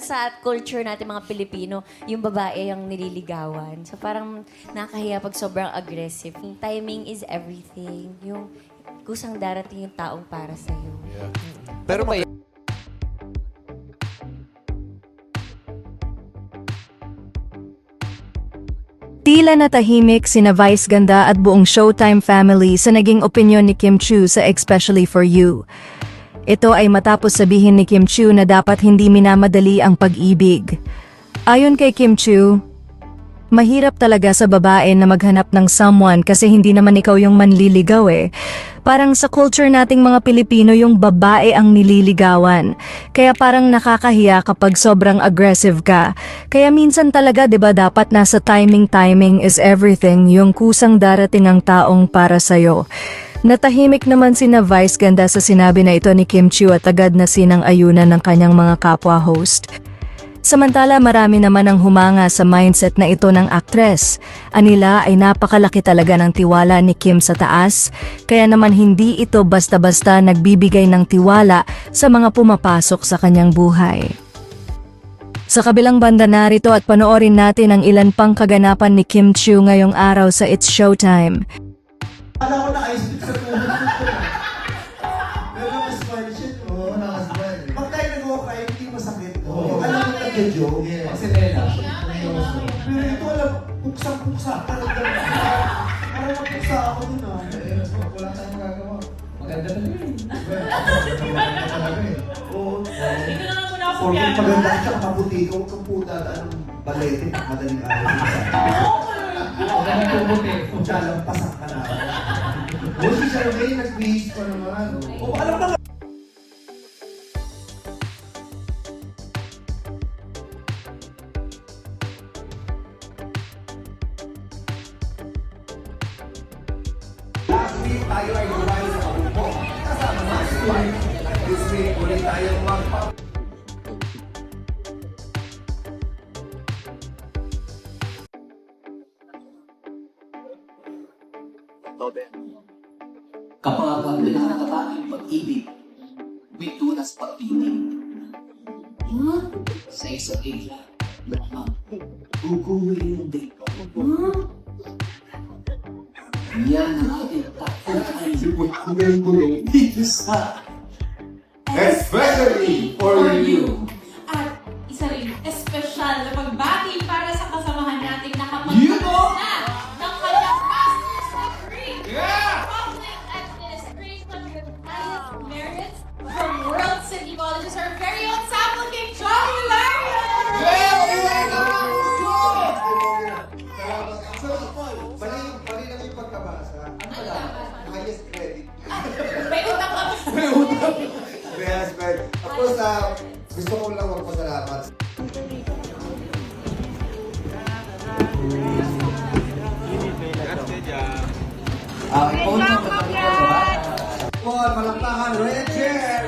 Sa culture natin mga Pilipino, yung babae yung nililigawan. So parang nakahiya pag sobrang aggressive. Yung timing is everything. Yung kusang darating yung taong para sa'yo. Pero Tila natahimik sina Vice Ganda at buong Showtime family sa naging opinyon ni Kim Chiu sa Especially for You. Ito ay matapos sabihin ni Kim Chiu na dapat hindi minamadali ang pag-ibig. Ayon kay Kim Chiu, mahirap talaga sa babae na maghanap ng someone kasi hindi naman ikaw yung manliligaw eh. Parang sa culture nating mga Pilipino yung babae ang nililigawan. Kaya parang nakakahiya kapag sobrang aggressive ka. Kaya minsan talaga 'di ba dapat nasa timing is everything, yung kusang darating ang taong para sa'yo. Natahimik naman sina Vice Ganda sa sinabi na ito ni Kim Chiu at agad na sinang-ayunan ng kanyang mga kapwa host. Samantala marami naman ang humanga sa mindset na ito ng aktres. Anila ay napakalaki talaga ng tiwala ni Kim sa taas, kaya naman hindi ito basta-basta nagbibigay ng tiwala sa mga pumapasok sa kanyang buhay. Sa kabilang banda narito at panoorin natin ang ilan pang kaganapan ni Kim Chiu ngayong araw sa It's Showtime. Alam ko na ice pick sa tuhod ko. Pero nakasmile siya. Oo, nakasmile. Pag tayo nag-walk tayo, hindi masakit. Alam mo nag-joke? Pasirela. Pero ito alam, puksa-puksa. Parang napuksa ako dun ah. Wala tayong gagawa. Maganda na yun. Oo. Porking maganda ka, maputi ka, huwag kang puta. Anong balete, madaling araw. Maganda kong puti. Kung siya pasak ka na. O si Charmaine, nag-bihis pa naman. O alam na Last week tayo ay lumayo sa Kabupo. Kasama mga squad. This week ulit tayo magpap... Kapag ang pinakatabaking pag-ibig, may tunas pag-ibig. Sa isa't isa, guguhin yung dito. Yan ang ating takutan dito sa Especially for you! At isa rin, espesyal na pagbati para sa kasamahan nating You know? nakapagpapos na ng kanyang master's degree. Public Administration with highest merits from World City Colleges, our very own sample king, John Hilario! Mali lang yung pagkabasa. Ano pala? Highest credit. May utang ka ba? Yes, but of course, gusto ko lang magpasalamat. ipon ng kapatid ko, ha? Paul, malakpakan, Rachel!